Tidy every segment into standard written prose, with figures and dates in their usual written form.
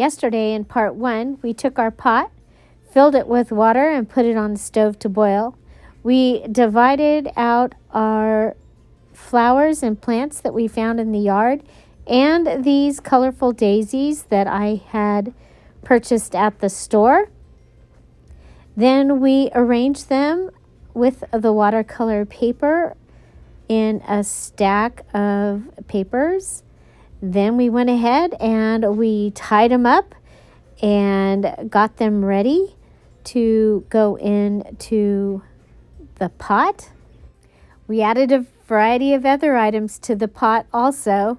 Yesterday in part 1, we took our pot, filled it with water, and put it on the stove to boil. We divided out our flowers and plants that we found in the yard and these colorful daisies that I had purchased at the store. Then we arranged them with the watercolor paper in a stack of papers. Then we went ahead and we tied them up and got them ready to go into the pot. We added a variety of other items to the pot also,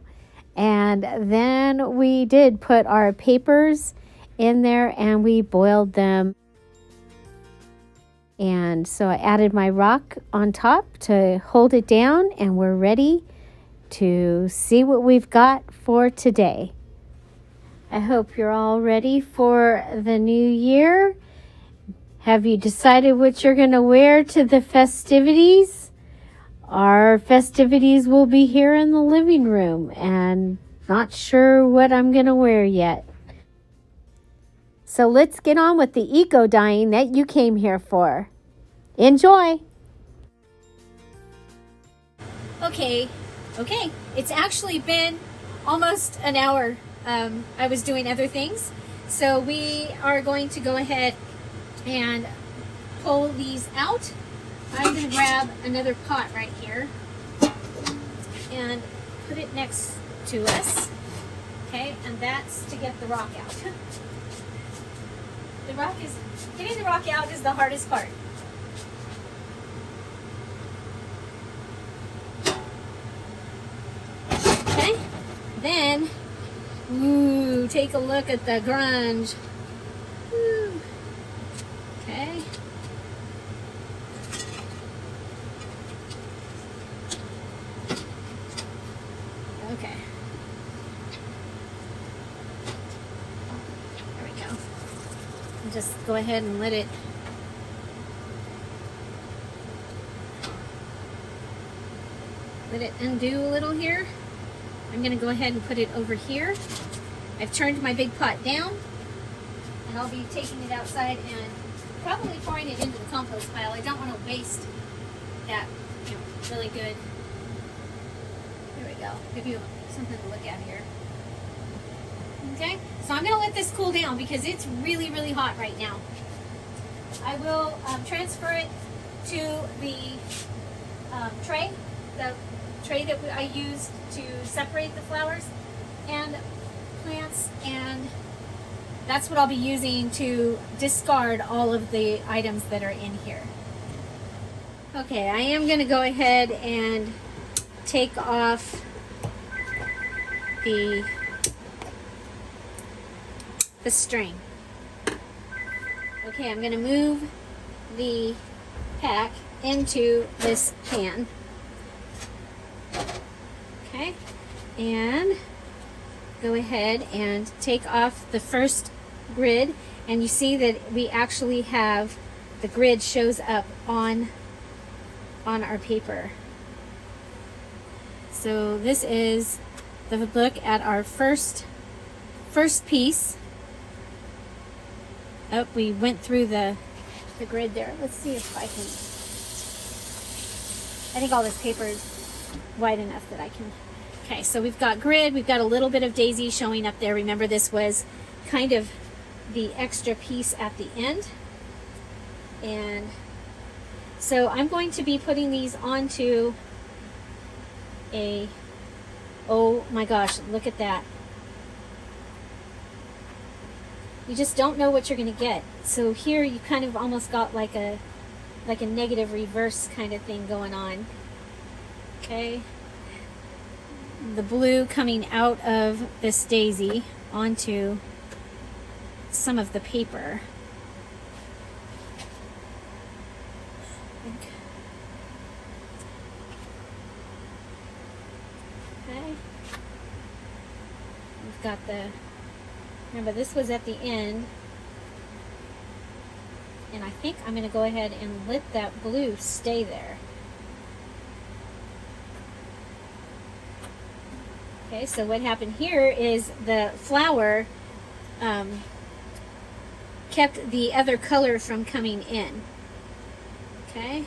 and then we did put our papers in there and we boiled them. And so I added my rock on top to hold it down, and we're ready to see what we've got for today. I hope you're all ready for the new year. Have you decided what you're going to wear to the festivities? Our festivities will be here in the living room, and not sure what I'm going to wear yet. So let's get on with the eco-dyeing that you came here for. Enjoy! Okay, it's actually been almost an hour. I was doing other things, so we are going to go ahead and pull these out. I'm going to grab another pot right here and put it next to us. Okay, and that's to get the rock out. Getting the rock out is the hardest part. Okay, then, ooh, take a look at the grunge. Ooh. Okay. Okay. There we go. And just go ahead and let it undo a little here. I'm going to go ahead and put it over here. I've turned my big pot down, and I'll be taking it outside and probably pouring it into the compost pile. I don't want to waste that, really good. There we go. Give you something to look at here. Okay, so I'm going to let this cool down because it's really, really hot right now. I will transfer it to the tray that I used to separate the flowers and plants, and that's what I'll be using to discard all of the items that are in here. Okay, I am going to go ahead and take off the string. Okay, I'm going to move the pack into this pan. Okay, and go ahead and take off the first grid, and you see that we actually have the grid shows up on our paper. So this is the look at our first piece. Oh, we went through the grid there. Let's see if I can. I think all this paper is wide enough that I can. Okay, so we've got grid, we've got a little bit of daisy showing up there. Remember, this was kind of the extra piece at the end. And so I'm going to be putting these onto oh my gosh, look at that. You just don't know what you're going to get. So here you kind of almost got like a negative reverse kind of thing going on. Okay. The blue coming out of this daisy onto some of the paper. Okay. We've got remember this was at the end, and I think I'm going to go ahead and let that blue stay there. Okay, so what happened here is the flower kept the other color from coming in. Okay.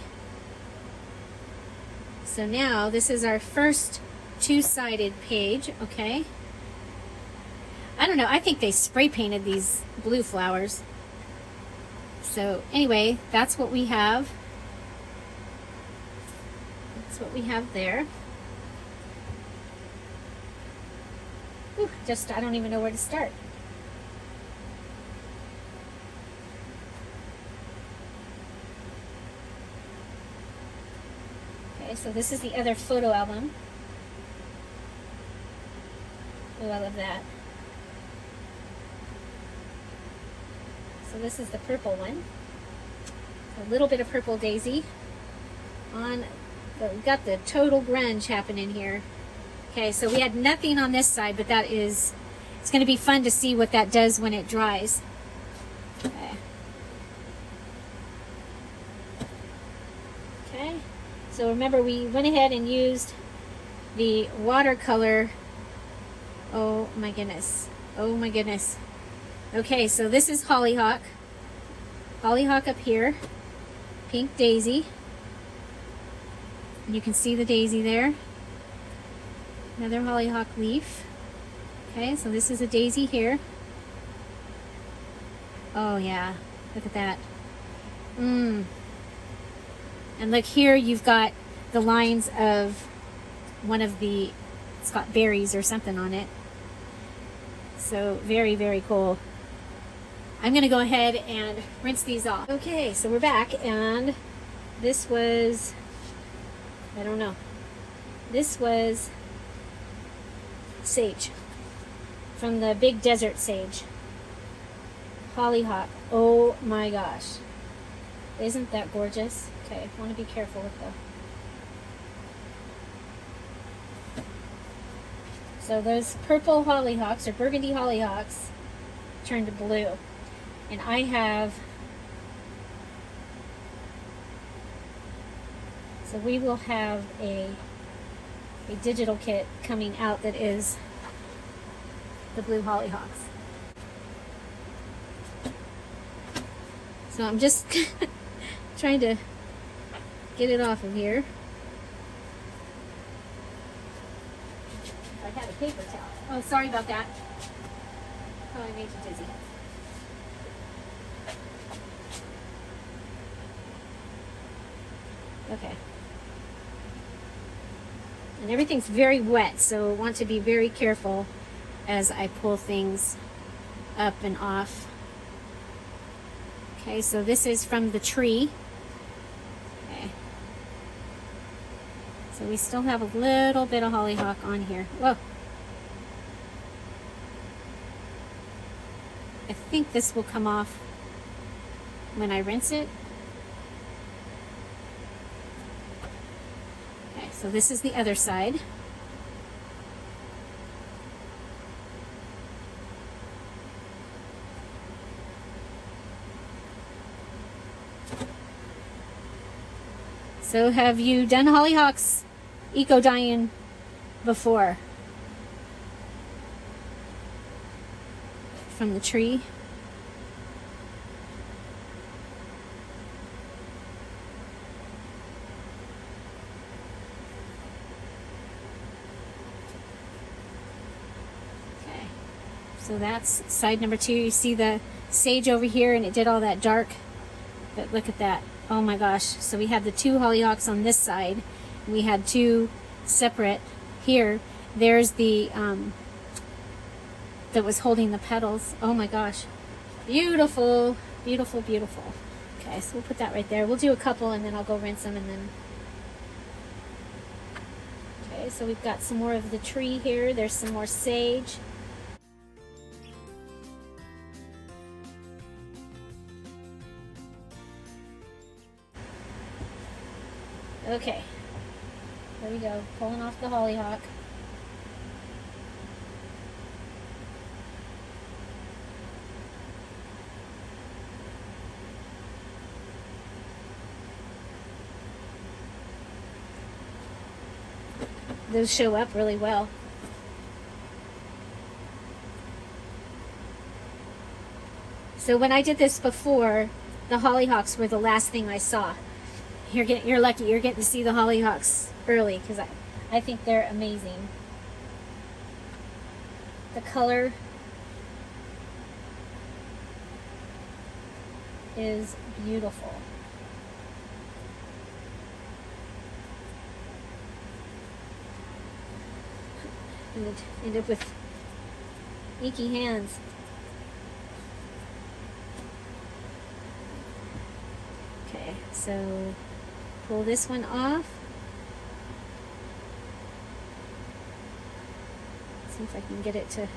So now this is our first two-sided page. Okay. I don't know. I think they spray painted these blue flowers. So anyway, that's what we have. That's what we have there. Ooh, I don't even know where to start. Okay, so this is the other photo album. Oh, I love that. So this is the purple one. A little bit of purple daisy. We've got the total grunge happening here. Okay, so we had nothing on this side, but it's going to be fun to see what that does when it dries. Okay. Okay, so remember we went ahead and used the watercolor. Oh my goodness. Oh my goodness. Okay, so this is Hollyhock. Hollyhock up here. Pink daisy. And you can see the daisy there. Another hollyhock leaf. Okay, so this is a daisy here. Oh yeah, look at that. And look here, you've got the lines of one of it's got berries or something on it. So very, very cool. I'm gonna go ahead and rinse these off. Okay, so we're back, and this was, I don't know. This was sage from the big desert sage. Hollyhock. Oh my gosh. Isn't that gorgeous? Okay, I want to be careful with So those purple hollyhocks, or burgundy hollyhocks, turned to blue. And I have, so we will have a digital kit coming out that is the blue hollyhocks. So I'm just trying to get it off of here. I had a paper towel. Oh, sorry about that. Oh, I made you dizzy. Okay. And everything's very wet, so I want to be very careful as I pull things up and off. Okay, so this is from the tree. Okay. So we still have a little bit of hollyhock on here. Whoa. I think this will come off when I rinse it. Okay, so this is the other side. So have you done Hollyhocks Ecodying before? From the tree. Okay, so that's side number 2. You see the sage over here, and it did all that dark, but look at that. Oh my gosh. So we had the 2 hollyhocks on this side, and we had 2 separate here. There's the that was holding the petals. Oh my gosh. Beautiful, beautiful, beautiful. Okay, so we'll put that right there. We'll do a couple and then I'll go rinse them and then. Okay, so we've got some more of the tree here. There's some more sage. Okay, there we go, pulling off the hollyhock. Those show up really well. So when I did this before, the hollyhocks were the last thing I saw. You're lucky. You're getting to see the hollyhocks early because I think they're amazing. The color is beautiful. And end up with icky hands. Okay, so pull this one off. See if I can get it to.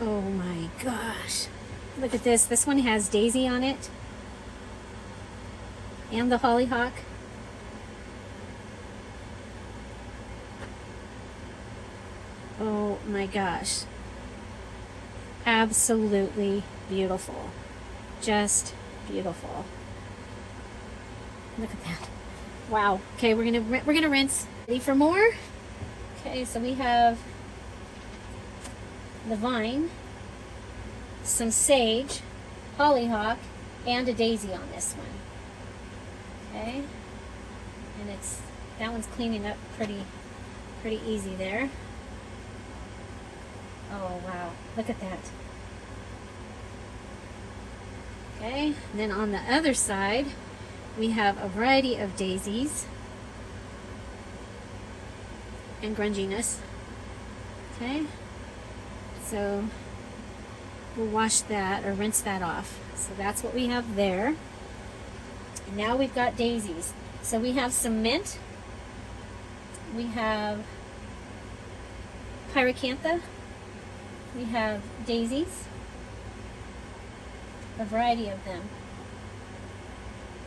Oh my gosh. Look at this. This one has Daisy on it. And the hollyhock. Oh my gosh. Absolutely beautiful. Just beautiful. Look at that. Wow. Okay, we're gonna rinse. Ready for more? Okay, so we have the vine, some sage, hollyhock, and a daisy on this one. Okay, and that one's cleaning up pretty easy there. Oh wow, look at that. Okay, and then on the other side we have a variety of daisies and grunginess. Okay, so we'll wash that or rinse that off. So that's what we have there. And now we've got daisies. So we have some mint, we have pyracantha, we have daisies, a variety of them.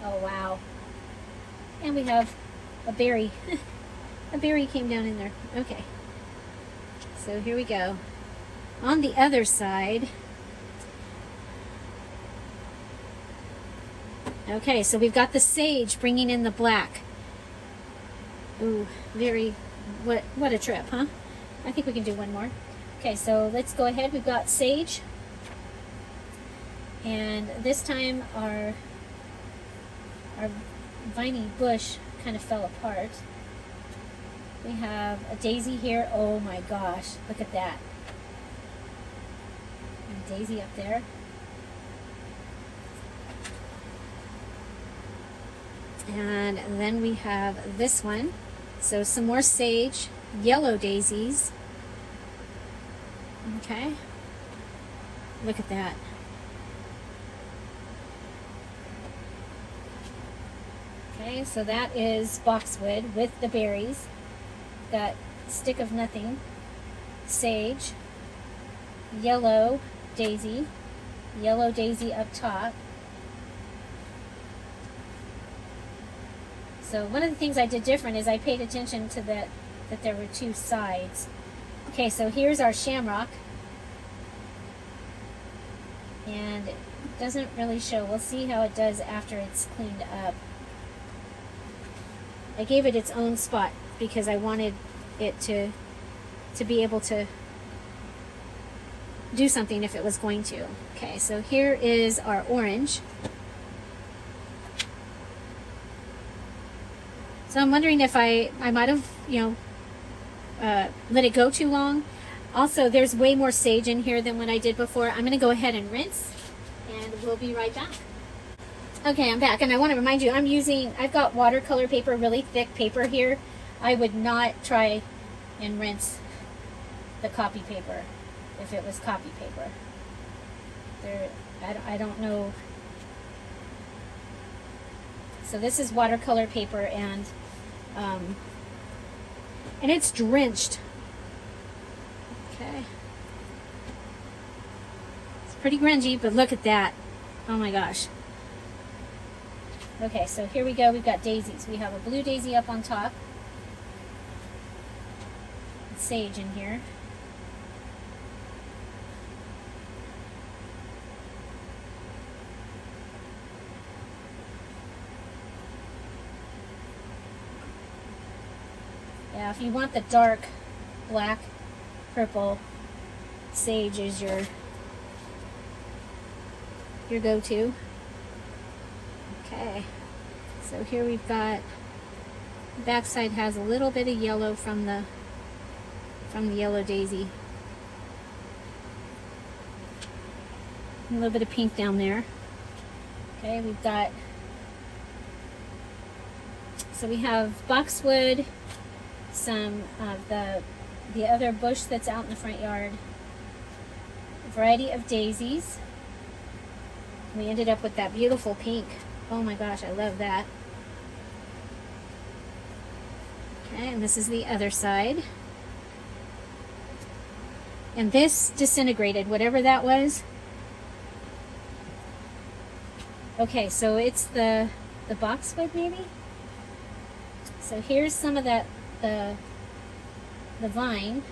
Oh wow. And we have a berry. A berry came down in there. Okay. So here we go. On the other side, okay, so we've got the sage bringing in the black. Ooh, what a trip, huh? I think we can do one more. Okay, so let's go ahead. We've got sage. And this time our viney bush kind of fell apart. We have a daisy here. Oh my gosh, look at that. And a daisy up there. And then we have this one. So some more sage, yellow daisies. Okay. Look at that. Okay, so that is boxwood with the berries. Got stick of nothing, sage, yellow daisy up top. So one of the things I did different is I paid attention to that there were two sides. Okay, so here's our shamrock. And it doesn't really show. We'll see how it does after it's cleaned up. I gave it its own spot because I wanted it to be able to do something if it was going to. Okay, so here is our orange. So I'm wondering if I might have, let it go too long. Also, there's way more sage in here than what I did before. I'm going to go ahead and rinse, and we'll be right back. Okay, I'm back, and I want to remind you, I've got watercolor paper, really thick paper here. I would not try and rinse the copy paper if it was copy paper. I don't know. So this is watercolor paper, and it's drenched. Okay. It's pretty grungy, but look at that. Oh my gosh. Okay, so here we go. We've got daisies. We have a blue daisy up on top. Sage in here. Yeah, if you want the dark black, purple, sage is your go-to. Okay, so here we've got, the backside has a little bit of yellow from the yellow daisy. A little bit of pink down there. Okay, we've got, so we have boxwood, some of the other bush that's out in the front yard, a variety of daisies. We ended up with that beautiful pink. Oh my gosh, I love that. Okay, and this is the other side. And this disintegrated, whatever that was. Okay, so it's the boxwood maybe? So here's some of that, the vine.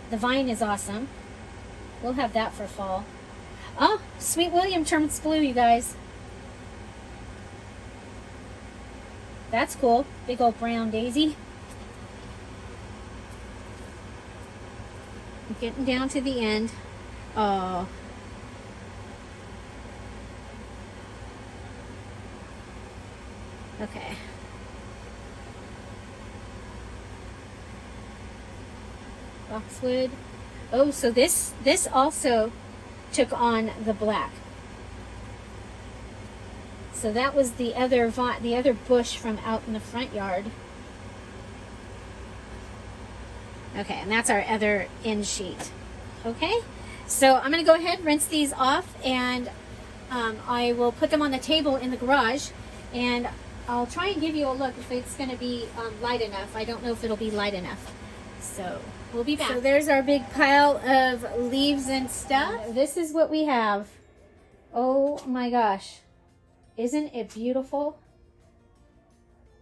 The vine is awesome. We'll have that for fall. Oh, Sweet William turns blue, you guys. That's cool. Big old brown daisy. Getting down to the end. Oh. Okay. Boxwood. Oh, so this also took on the black. So that was the other bush from out in the front yard. Okay, and that's our other end sheet. Okay, so I'm going to go ahead, rinse these off, and I will put them on the table in the garage, and I'll try and give you a look if it's going to be light enough. I don't know if it'll be light enough. So we'll be back. So there's our big pile of leaves and stuff. This is what we have. Oh my gosh. Isn't it beautiful?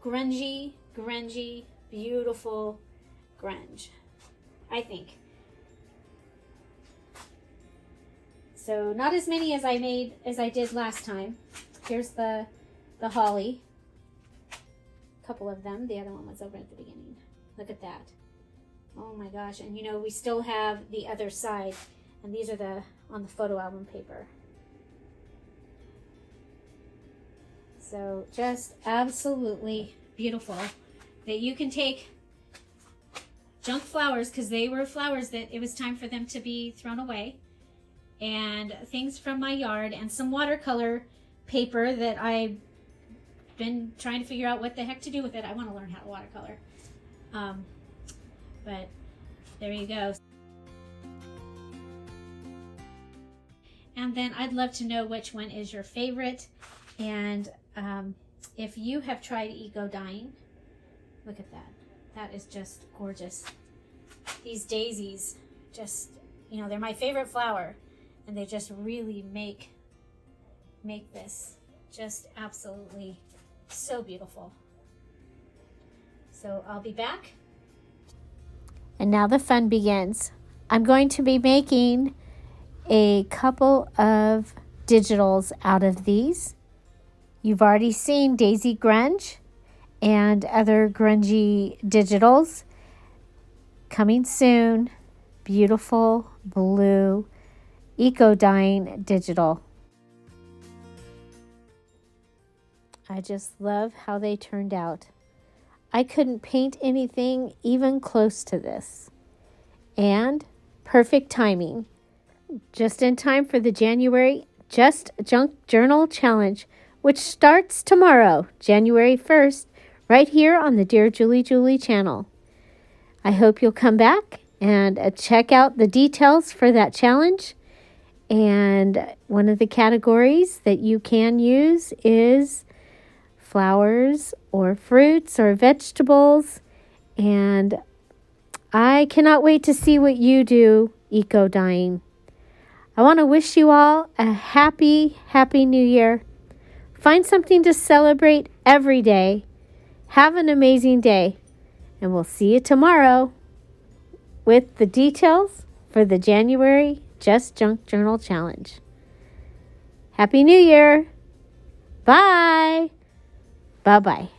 Grungy, beautiful grunge, I think. So not as many as I did last time. Here's the holly. A couple of them. The other one was over at the beginning. Look at that. Oh my gosh. And you know, we still have the other side, and these are on the photo album paper. So just absolutely beautiful that you can take junk flowers, because they were flowers that it was time for them to be thrown away, and things from my yard, and some watercolor paper that I've been trying to figure out what the heck to do with it. I want to learn how to watercolor. But there you go. And then I'd love to know which one is your favorite, and if you have tried Ecodying. Look at that. That is just gorgeous. These daisies, just, you know, they're my favorite flower, and they just really make this just absolutely so beautiful. So I'll be back. And now the fun begins. I'm going to be making a couple of digitals out of these. You've already seen Daisy Grunge and other grungy digitals. Coming soon, beautiful blue Ecodying digital. I just love how they turned out. I couldn't paint anything even close to this. And perfect timing. Just in time for the January Just Junk Journal Challenge, which starts tomorrow, January 1st, right here on the Dear Julie Julie channel. I hope you'll come back and check out the details for that challenge. And one of the categories that you can use is flowers or fruits or vegetables. And I cannot wait to see what you do Ecodying. I want to wish you all a happy new year. Find something to celebrate every day. Have an amazing day. And we'll see you tomorrow with the details for the January Just Junk Journal Challenge. Happy New Year. Bye. Bye-bye.